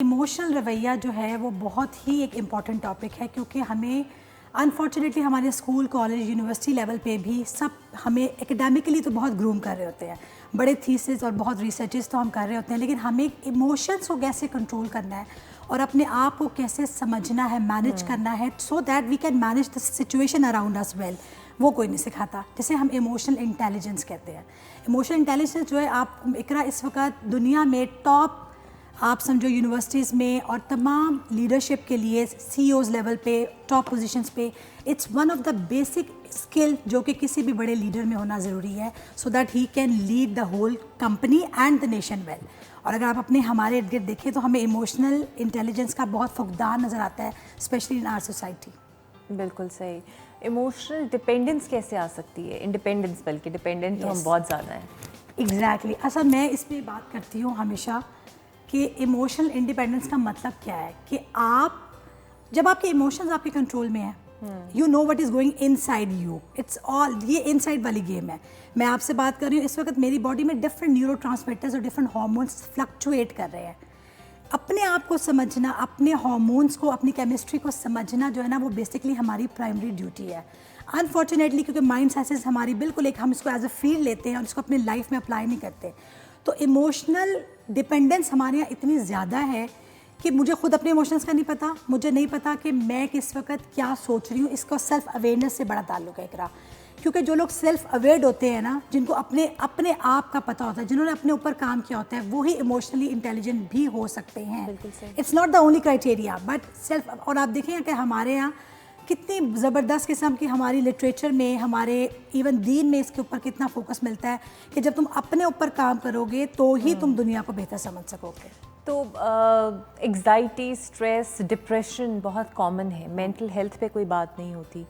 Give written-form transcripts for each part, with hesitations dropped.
Emotional रवैया जो है वो बहुत ही एक इम्पॉर्टेंट टॉपिक है, क्योंकि हमें अनफॉर्चुनेटली हमारे स्कूल, कॉलेज, यूनिवर्सिटी लेवल पे भी सब हमें एकेडमिकली तो बहुत ग्रूम कर रहे होते हैं, बड़े थीसिस और बहुत रिसर्चेस तो हम कर रहे होते हैं, लेकिन हमें इमोशंस को कैसे कंट्रोल करना है और अपने आप को कैसे समझना है, मैनेज करना है, so that we can manage the situation around us well, वो कोई नहीं सिखाता। जैसे हम इमोशनल इंटेलिजेंस कहते हैं। इमोशनल इंटेलिजेंस जो है, आप इकरा इस वक्त दुनिया में टॉप, आप समझो यूनिवर्सिटीज़ में और तमाम लीडरशिप के लिए सीईओज़ लेवल पे, टॉप पोजीशंस पे, it's one of the basic skill जो कि किसी भी बड़े लीडर में होना ज़रूरी है, so that he can lead the whole company and the nation well. और अगर आप अपने हमारे इर्द गिर्द देखें तो हमें इमोशनल इंटेलिजेंस का बहुत फुकदान नज़र आता है, स्पेशली इन आवर सोसाइटी। बिल्कुल सही। इमोशनल डिपेंडेंस कैसे आ सकती है? इंडिपेंडेंस, बल्कि डिपेंडेंट तो हम बहुत ज़्यादा हैं। एग्जैक्टली। अच्छा, मैं इसमें बात करती हूँ हमेशा कि इमोशनल इंडिपेंडेंस का मतलब क्या है कि आप जब आपके इमोशंस आपके कंट्रोल में हैं, you know what is going inside you, it's all, ये इनसाइड वाली गेम है। मैं आपसे बात कर रही हूँ, इस वक्त मेरी बॉडी में डिफरेंट न्यूरोट्रांसमीटर्स और डिफरेंट हार्मोन्स फ्लक्चुएट कर रहे हैं। अपने आप को समझना, अपने हार्मोन्स को, अपनी केमिस्ट्री को समझना जो है ना, वो बेसिकली हमारी प्राइमरी ड्यूटी है। अनफॉर्चुनेटली क्योंकि माइंड साइंसेस हमारी बिल्कुल एक, हम इसको एज अ फील्ड लेते हैं और इसको अपनी लाइफ में अप्लाई नहीं करते, तो इमोशनल डिपेंडेंस हमारे यहाँ इतनी ज़्यादा है कि मुझे खुद अपने इमोशंस का नहीं पता, मुझे नहीं पता कि मैं किस वक्त क्या सोच रही हूँ। इसका सेल्फ अवेयरनेस से बड़ा ताल्लुक है इकरा, क्योंकि जो लोग सेल्फ अवेयर्ड होते हैं ना, जिनको अपने अपने आप का पता होता है, जिन्होंने अपने ऊपर काम किया होता है, वो ही इमोशनली इंटेलिजेंट भी हो सकते हैं। It's not the only criteria but self. और आप देखें कि हमारे यहाँ कितनी ज़बरदस्त किस्म की हमारी लिटरेचर में, हमारे इवन दीन में इसके ऊपर कितना फोकस मिलता है कि जब तुम अपने ऊपर काम करोगे तो ही तुम दुनिया को बेहतर समझ सकोगे। तो एग्जाइटी, स्ट्रेस, डिप्रेशन बहुत कॉमन है, मेंटल हेल्थ पे कोई बात नहीं होती।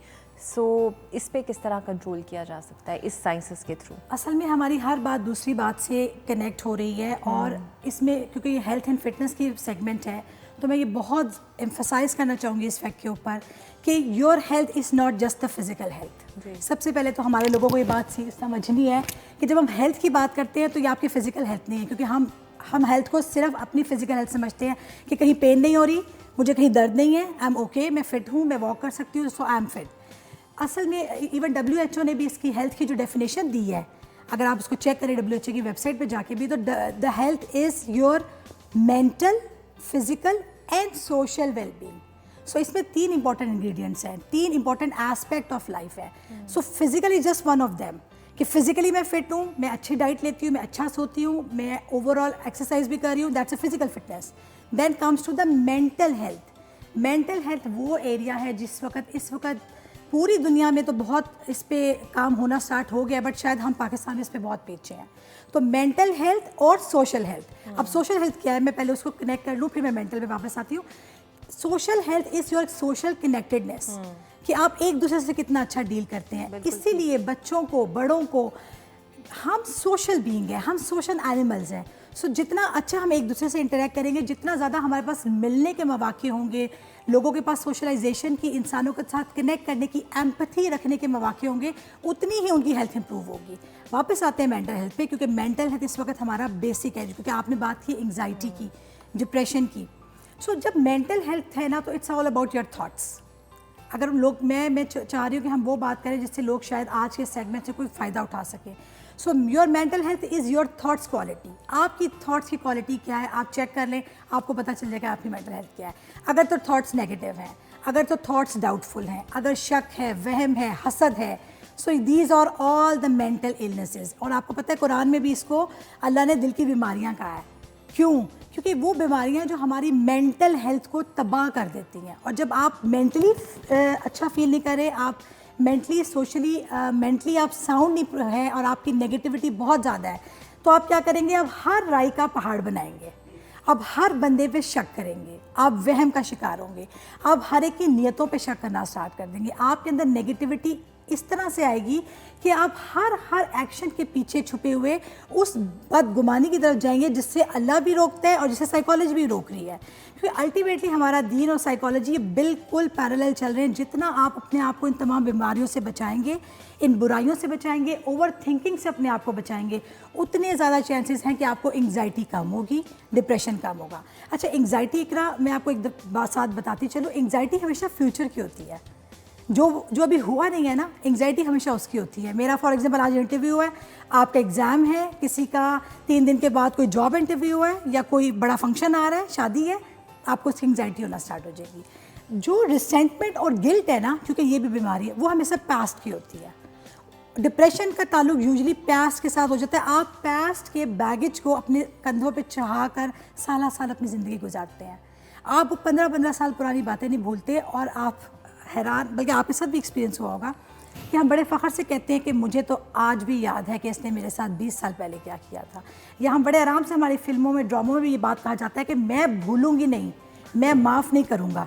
सो इस पे किस तरह कंट्रोल किया जा सकता है इस साइंसेस के थ्रू? असल में हमारी हर बात दूसरी बात से कनेक्ट हो रही है, और इसमें क्योंकि ये हेल्थ एंड फिटनेस की सेगमेंट है, तो मैं ये बहुत एम्फसाइज करना चाहूँगी इस फैक्ट के ऊपर कि your health is not just the physical health. सबसे पहले तो हमारे लोगों को ये बात समझनी है कि जब हम हेल्थ की बात करते हैं तो ये आपकी फ़िज़िकल हेल्थ नहीं है, क्योंकि हम हेल्थ को सिर्फ अपनी फ़िज़िकल हेल्थ समझते हैं कि कहीं पेन नहीं हो रही, मुझे कहीं दर्द नहीं है, आई एम ओके, मैं फ़िट हूँ, मैं वॉक कर सकती हूँ, सो आई एम फिट। असल में इवन WHO ने भी इसकी हेल्थ की जो डेफिनेशन दी है, अगर आप उसको चेक करें WHO की वेबसाइट पे जाके भी, तो the health is your mental, physical and social wellbeing. So इसमें 3 इंपॉर्टेंट इंग्रेडिएंट्स हैं, 3 इंपॉर्टेंट एस्पेक्ट ऑफ लाइफ है। So physically just one of them, कि फिजिकली मैं फिट हूँ, मैं अच्छी डाइट लेती हूँ, मैं अच्छा सोती हूँ, मैं ओवरऑल एक्सरसाइज भी कर रही हूँ, that's a physical fitness. Then comes to the mental health. Mental health वो एरिया है इस वक्त पूरी दुनिया में तो बहुत इस पे काम होना स्टार्ट हो गया, बट शायद हम पाकिस्तान में इस पे बहुत पीछे हैं। तो मेंटल हेल्थ और सोशल हेल्थ। अब सोशल हेल्थ क्या है, मैं पहले उसको कनेक्ट कर लूँ, फिर मैं मेंटल पे वापस आती हूँ। Social health is your social connectedness, कि आप एक दूसरे से कितना अच्छा डील करते हैं। इसीलिए बच्चों को, बड़ों को, हम सोशल बीइंग हैं, हम सोशल एनिमल्स हैं। सो जितना अच्छा हम एक दूसरे से इंटरेक्ट करेंगे, जितना ज़्यादा हमारे पास मिलने के मौके होंगे, लोगों के पास सोशलाइजेशन की, इंसानों के साथ कनेक्ट करने की, एम्पैथी रखने के मौके होंगे, उतनी ही उनकी हेल्थ इंप्रूव होगी। वापस आते हैं मेंटल हेल्थ पे, क्योंकि मेंटल हेल्थ इस वक्त हमारा बेसिक है, क्योंकि आपने बात की एंग्जाइटी की, डिप्रेशन की। सो जब मेंटल हेल्थ है ना, तो it's all about your thoughts. अगर लोग, मैं चाह रही हूँ कि हम वो बात करें जिससे लोग शायद आज के सेगमेंट से कोई फ़ायदा उठा सकें। So your mental health is your thoughts quality. आपकी थॉट्स की क्वालिटी क्या है, आप चेक कर लें, आपको पता चल जाएगा आपकी मेंटल हेल्थ क्या है। अगर तो थॉट्स नेगेटिव हैं, अगर तो थॉट्स डाउटफुल हैं, अगर शक है, वहम है, हसद है, so these are all the mental illnesses. और आपको पता है कुरान में भी इसको अल्लाह ने दिल की बीमारियाँ कहा है। क्यों? क्योंकि वो बीमारियां जो हमारी मेंटल हेल्थ को तबाह कर देती हैं। और जब आप मेंटली अच्छा फील नहीं करें, आप मेंटली, सोशली, मेंटली आप साउंड नहीं है और आपकी नेगेटिविटी बहुत ज़्यादा है, तो आप क्या करेंगे? आप हर राय का पहाड़ बनाएंगे, आप हर बंदे पे शक करेंगे, आप वहम का शिकार होंगे, आप हर एक की नियतों पे शक करना स्टार्ट कर देंगे। आपके अंदर नेगेटिविटी इस तरह से आएगी कि आप हर एक्शन के पीछे छुपे हुए उस बदगुमानी की तरफ जाएंगे, जिससे अल्लाह भी रोकता है और जिससे साइकोलॉजी भी रोक रही है। क्योंकि अल्टीमेटली हमारा दीन और साइकोलॉजी बिल्कुल पैरेलल चल रहे हैं। जितना आप अपने आप को इन तमाम बीमारियों से बचाएंगे, इन बुराइयों से बचाएंगे, ओवर थिंकिंग से अपने आप को बचाएंगे, उतने ज़्यादा चांसेस हैं कि आपको एंग्जाइटी कम होगी, डिप्रेशन कम होगा। अच्छा, एंग्जाइटी इकरा मैं आपको एक बात बताती चलो, एंग्जाइटी हमेशा फ्यूचर की होती है, जो अभी हुआ नहीं है ना, एंग्जाइटी हमेशा उसकी होती है। मेरा फॉर एग्जांपल आज इंटरव्यू है, आपका एग्ज़ाम है, किसी का 3 दिन के बाद कोई जॉब इंटरव्यू है या कोई बड़ा फंक्शन आ रहा है, शादी है, आपको उसकी एंग्जाइटी होना स्टार्ट हो जाएगी। जो रिसेंटमेंट और गिल्ट है ना, क्योंकि ये भी बीमारी है, वो हमेशा पास्ट की होती है। डिप्रेशन का ताल्लुक यूजुअली पास्ट के साथ हो जाता है। आप पास्ट के बैगेज को अपने कंधों पे चढ़ा कर साल साल अपनी ज़िंदगी गुजारते हैं। आप 15-15 साल पुरानी बातें नहीं भूलते और आप हैरान, बल्कि आपके साथ भी एक्सपीरियंस हुआ होगा कि हम बड़े फ़ख्र से कहते हैं कि मुझे तो आज भी याद है कि इसने मेरे साथ 20 साल पहले क्या किया था। या हम बड़े आराम से, हमारी फिल्मों में, ड्रामों में भी ये बात कहा जाता है कि मैं भूलूंगी नहीं, मैं माफ़ नहीं करूँगा।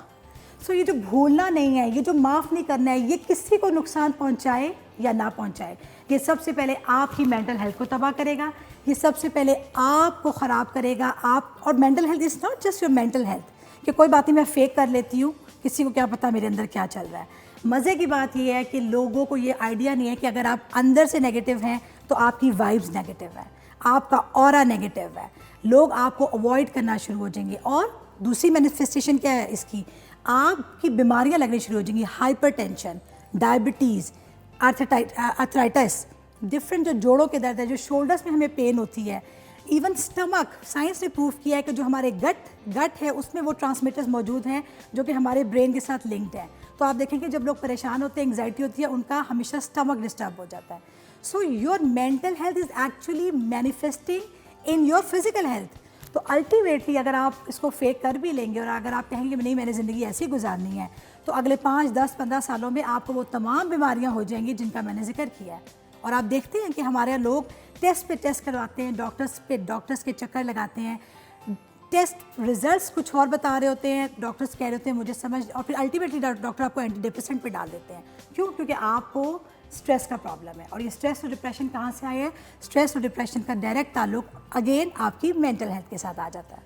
सो ये जो भूलना नहीं है, ये जो माफ़ नहीं करना है, ये किसी को नुकसान पहुँचाए या ना पहुँचाए, ये सबसे पहले आपकी मेंटल हेल्थ को तबाह करेगा, ये सबसे पहले आपको ख़राब करेगा। आप, और mental health is not just your mental health कि कोई बात नहीं मैं फेक कर लेती हूँ, किसी को क्या पता मेरे अंदर क्या चल रहा है। मज़े की बात यह है कि लोगों को ये आइडिया नहीं है कि अगर आप अंदर से नेगेटिव हैं तो आपकी वाइब्स नेगेटिव है, आपका ऑरा नेगेटिव है, लोग आपको अवॉइड करना शुरू हो जाएंगे। और दूसरी मैनिफेस्टेशन क्या है इसकी, आपकी बीमारियां लगनी शुरू हो जाएंगी, हाइपरटेंशन, डायबिटीज़, आर्थराइटिस, डिफरेंट जो जोड़ों के दर्द है, जो शोल्डर्स में हमें पेन होती है, इवन स्टमक। साइंस ने प्रूव किया है कि जो हमारे गट है उसमें वो ट्रांसमिटर्स मौजूद हैं जो कि हमारे ब्रेन के साथ लिंक्ड हैं। तो आप देखेंगे जब लोग परेशान होते हैं, एंग्जाइटी होती है, उनका हमेशा स्टमक डिस्टर्ब हो जाता है। So your mental health is actually manifesting in your physical health. तो अल्टीमेटली अगर आप इसको फेक कर भी लेंगे और अगर आप कहेंगे नहीं मैंने ज़िंदगी ऐसी गुजारनी है, तो अगले 5, 10, 15 सालों में आपको वो तमाम बीमारियां हो जाएंगी जिनका मैंने जिक्र किया है। और आप देखते हैं कि हमारे यहाँ लोग टेस्ट पे टेस्ट करवाते हैं, डॉक्टर्स के चक्कर लगाते हैं, टेस्ट रिजल्ट्स कुछ और बता रहे होते हैं, डॉक्टर्स कह रहे होते हैं मुझे समझ, और फिर अल्टीमेटली डॉक्टर आपको एंटी डिप्रेसेंट पे डाल देते हैं। क्यों? क्योंकि आपको स्ट्रेस का प्रॉब्लम है। और ये स्ट्रेस और डिप्रेशन कहाँ से आया है? स्ट्रेस और डिप्रेशन का डायरेक्ट ताल्लुक अगेन आपकी मेंटल हेल्थ के साथ आ जाता है।